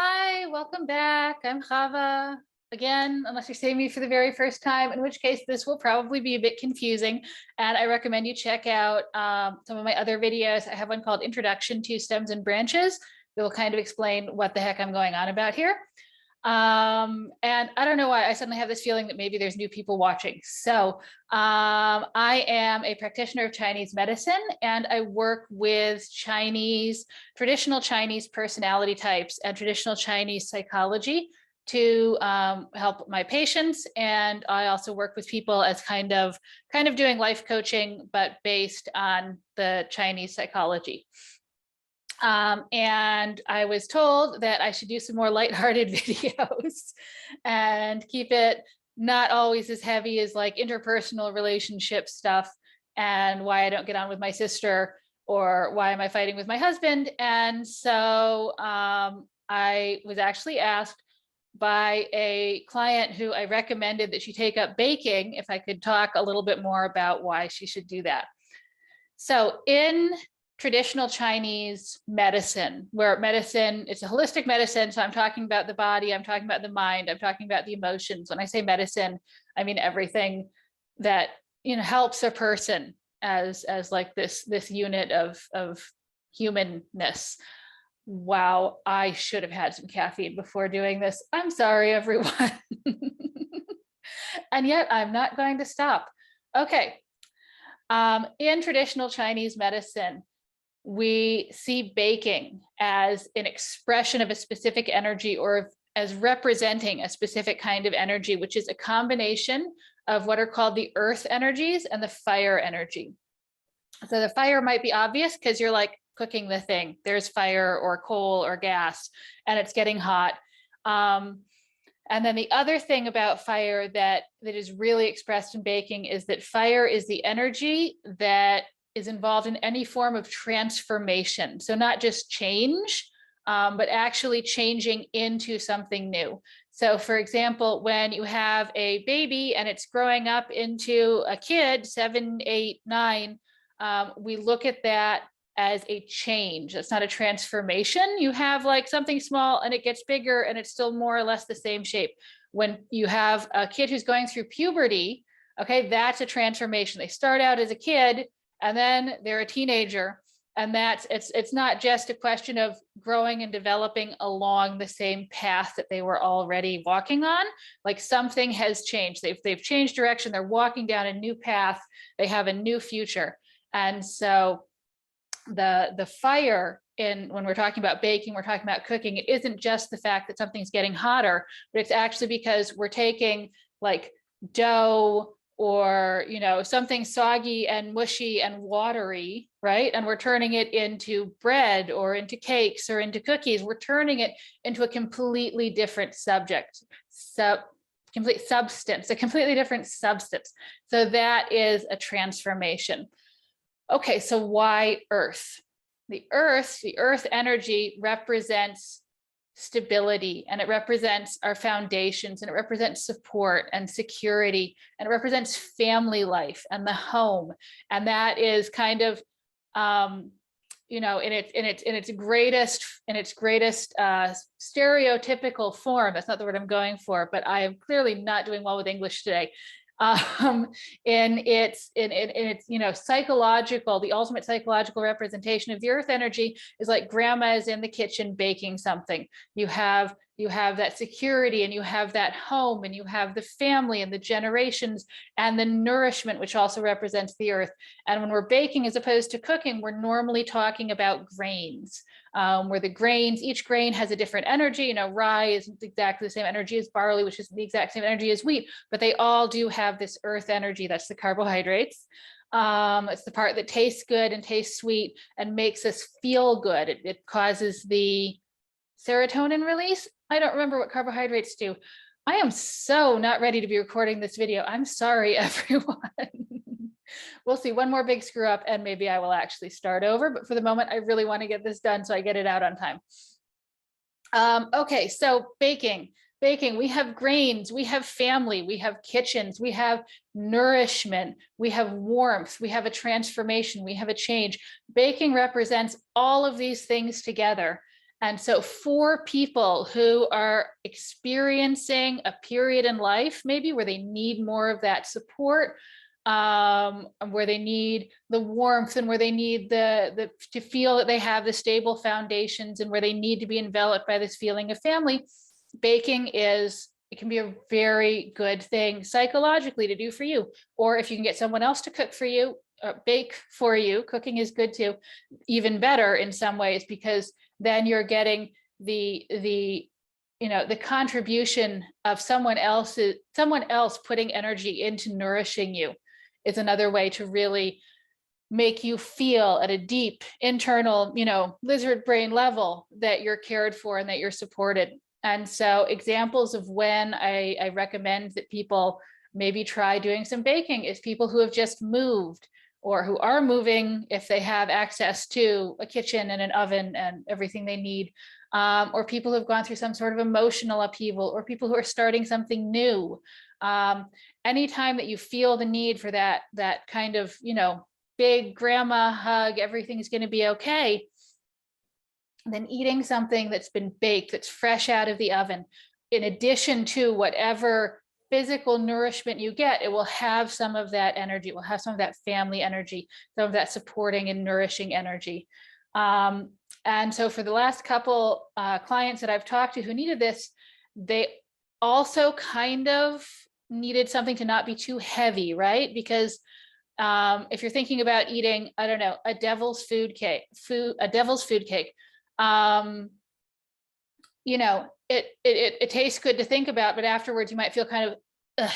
Hi, welcome back. I'm Chava. Again, unless you're seeing me for the very first time, in which case this will probably be a bit confusing. And I recommend you check out some of my other videos. I have one called Introduction to Stems and Branches that will kind of explain what the heck I'm going on about here. And I don't know why I suddenly have this feeling that maybe there's new people watching. So I am a practitioner of Chinese medicine, and I work with traditional Chinese personality types and traditional Chinese psychology to help my patients. And I also work with people as kind of doing life coaching, but based on the Chinese psychology. And I was told that I should do some more lighthearted videos and keep it not always as heavy as like interpersonal relationship stuff and why I don't get on with my sister or why am I fighting with my husband. And so I was actually asked by a client who I recommended that she take up baking if I could talk a little bit more about why she should do that. So in traditional Chinese medicine, where medicine, it's a holistic medicine. So I'm talking about the body, I'm talking about the mind, I'm talking about the emotions. When I say medicine, I mean everything that helps a person as like this unit of humanness. Wow, I should have had some caffeine before doing this. I'm sorry, everyone. And yet I'm not going to stop. Okay. In traditional Chinese medicine, we see baking as an expression of a specific energy or as representing a specific kind of energy, which is a combination of what are called the earth energies and the fire energy. So the fire might be obvious because you're like cooking the thing. There's fire or coal or gas and it's getting hot. And then the other thing about fire that is really expressed in baking is that fire is the energy that is involved in any form of transformation. So not just change, but actually changing into something new. So for example, when you have a baby and it's growing up into a kid, 7, 8, 9, we look at that as a change. It's not a transformation. You have like something small and it gets bigger and it's still more or less the same shape. When you have a kid who's going through puberty, okay, that's a transformation. They start out as a kid and then they're a teenager. And it's not just a question of growing and developing along the same path that they were already walking on. Like something has changed. They've changed direction. They're walking down a new path. They have a new future. And so the fire when we're talking about baking, we're talking about cooking, it isn't just the fact that something's getting hotter, but it's actually because we're taking like dough or something soggy and mushy and watery, right? And we're turning it into bread or into cakes or into cookies. We're turning it into a completely different complete substance, a completely different substance. So that is a transformation. Okay, so why Earth? The Earth energy represents stability, and it represents our foundations, and it represents support and security, and it represents family life and the home. And that is kind of in its greatest stereotypical form. That's not the word I'm going for, but I am clearly not doing well with English today. In its psychological, the ultimate psychological representation of the earth energy is like grandma is in the kitchen baking something. You have that security, and you have that home, and you have the family and the generations and the nourishment, which also represents the earth. And when we're baking as opposed to cooking, we're normally talking about grains, where the grains, each grain has a different energy. Rye is exactly the same energy as barley, which is the exact same energy as wheat, but they all do have this earth energy. That's the carbohydrates. It's the part that tastes good and tastes sweet and makes us feel good. It causes the serotonin release. I don't remember what carbohydrates do. I am so not ready to be recording this video. I'm sorry, everyone. We'll see, one more big screw up and maybe I will actually start over. But for the moment, I really want to get this done so I get it out on time. Okay, so baking, we have grains, we have family, we have kitchens, we have nourishment, we have warmth, we have a transformation, we have a change. Baking represents all of these things together. And so for people who are experiencing a period in life, maybe where they need more of that support, where they need the warmth and where they need the to feel that they have the stable foundations and where they need to be enveloped by this feeling of family, baking it can be a very good thing psychologically to do for you. Or if you can get someone else to cook for you, bake for you, cooking is good too, even better in some ways, because then you're getting the contribution of someone else putting energy into nourishing you is another way to really make you feel at a deep internal, lizard brain level that you're cared for and that you're supported. And so examples of when I recommend that people maybe try doing some baking is people who have just moved or who are moving if they have access to a kitchen and an oven and everything they need, or people who have gone through some sort of emotional upheaval, or people who are starting something new. Anytime that you feel the need for that kind of, big grandma hug, everything's going to be okay, then eating something that's been baked, that's fresh out of the oven, in addition to whatever physical nourishment you get, it will have some of that energy, it will have some of that family energy, some of that supporting and nourishing energy. And so for the last couple clients that I've talked to who needed this, they also kind of needed something to not be too heavy, right? Because if you're thinking about eating, I don't know, a devil's food cake, it tastes good to think about, but afterwards you might feel kind of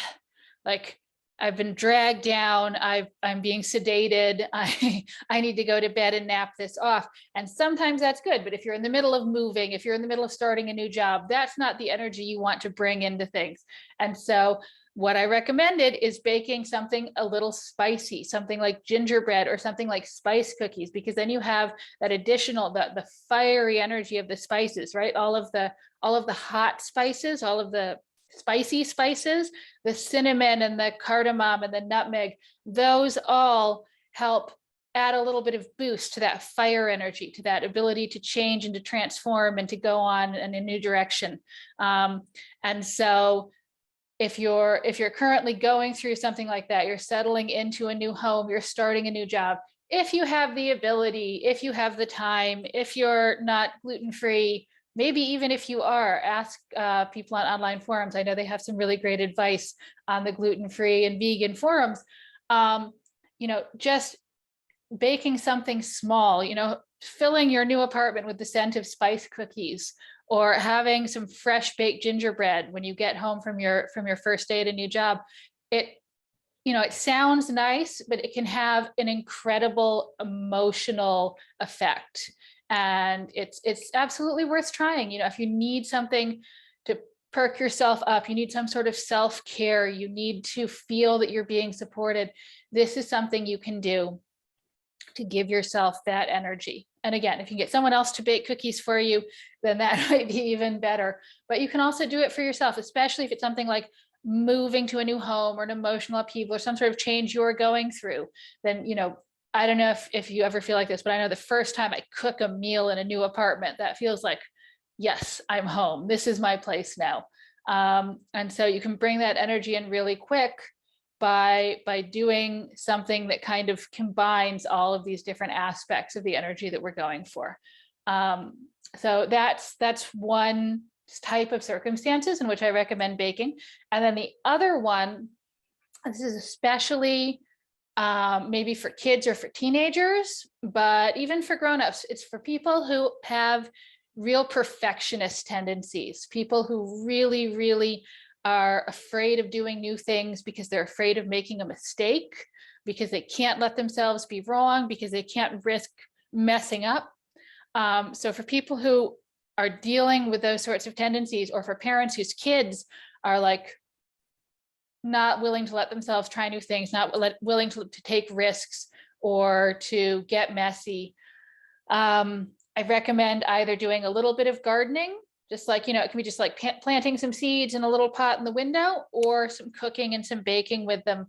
like I've been dragged down, I'm being sedated, I need to go to bed and nap this off. And sometimes that's good, but if you're in the middle of moving, if you're in the middle of starting a new job, that's not the energy you want to bring into things. And so what I recommended is baking something a little spicy, something like gingerbread or something like spice cookies, because then you have that additional, the fiery energy of the spices, right? All of the hot spices, all of the spicy spices, the cinnamon and the cardamom and the nutmeg, those all help add a little bit of boost to that fire energy, to that ability to change and to transform and to go on in a new direction. And so if you're currently going through something like that, you're settling into a new home, you're starting a new job, if you have the ability, if you have the time, if you're not gluten-free, maybe even if you are, ask people on online forums. I know they have some really great advice on the gluten-free and vegan forums. Just baking something small, filling your new apartment with the scent of spice cookies, or having some fresh baked gingerbread when you get home from your first day at a new job. It sounds nice, but it can have an incredible emotional effect. And it's absolutely worth trying. If you need something to perk yourself up, you need some sort of self-care, you need to feel that you're being supported, this is something you can do to give yourself that energy. And again, if you get someone else to bake cookies for you, then that might be even better. But you can also do it for yourself, especially if it's something like moving to a new home or an emotional upheaval or some sort of change you're going through. Then, I don't know if you ever feel like this, but I know the first time I cook a meal in a new apartment, that feels like, yes, I'm home. This is my place now. And so you can bring that energy in really quick by doing something that kind of combines all of these different aspects of the energy that we're going for. So that's one type of circumstances in which I recommend baking. And then the other one, this is especially maybe for kids or for teenagers, but even for grownups, it's for people who have real perfectionist tendencies, people who really, really are afraid of doing new things because they're afraid of making a mistake, because they can't let themselves be wrong, because they can't risk messing up. So for people who are dealing with those sorts of tendencies, or for parents whose kids are like not willing to let themselves try new things, not willing to take risks or to get messy, I recommend either doing a little bit of gardening, just like, it can be just like planting some seeds in a little pot in the window, or some cooking and some baking with them.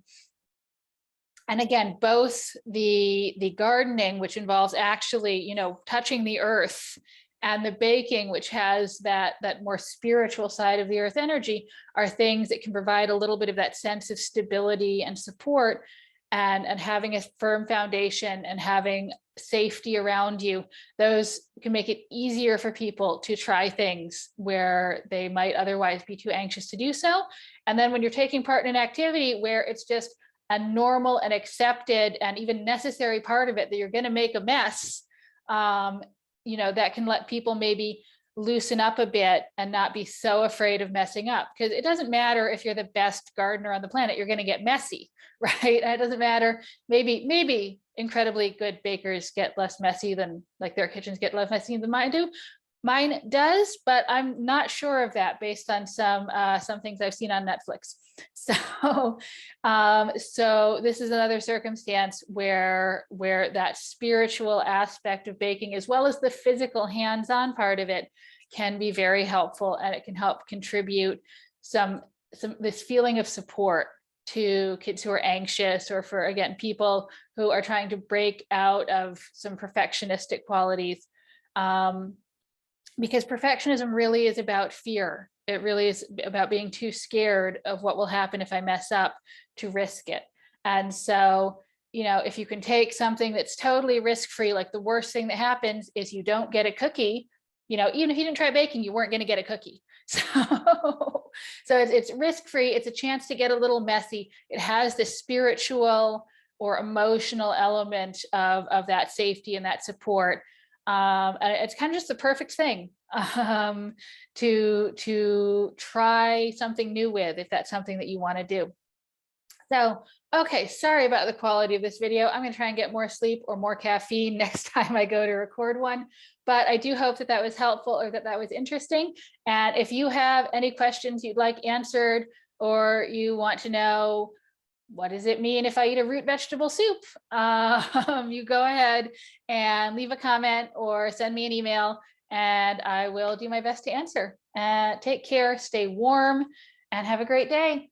And again, both the gardening, which involves actually, touching the earth And the baking, which has that more spiritual side of the earth energy, are things that can provide a little bit of that sense of stability and support, and having a firm foundation and having safety around you. Those can make it easier for people to try things where they might otherwise be too anxious to do so. And then when you're taking part in an activity where it's just a normal and accepted and even necessary part of it that you're going to make a mess, that can let people maybe loosen up a bit and not be so afraid of messing up. Because it doesn't matter if you're the best gardener on the planet, you're going to get messy, right? And it doesn't matter. Maybe incredibly good bakers get less messy than, like, their kitchens get less messy than mine do. Mine does, but I'm not sure of that based on some things I've seen on Netflix. So, so this is another circumstance where that spiritual aspect of baking, as well as the physical hands-on part of it, can be very helpful, and it can help contribute some this feeling of support to kids who are anxious, or for, again, people who are trying to break out of some perfectionistic qualities. Because perfectionism really is about fear. It really is about being too scared of what will happen if I mess up to risk it. And so, if you can take something that's totally risk-free, like the worst thing that happens is you don't get a cookie, even if you didn't try baking, you weren't going to get a cookie. So it's risk-free. It's a chance to get a little messy. It has the spiritual or emotional element of that safety and that support. And it's kind of just the perfect thing to try something new with, if that's something that you want to do. So, okay, sorry about the quality of this video. I'm going to try and get more sleep or more caffeine next time I go to record one. But I do hope that was helpful, or that was interesting. And if you have any questions you'd like answered, or you want to know, what does it mean if I eat a root vegetable soup? You go ahead and leave a comment or send me an email, and I will do my best to answer. Take care, stay warm, and have a great day.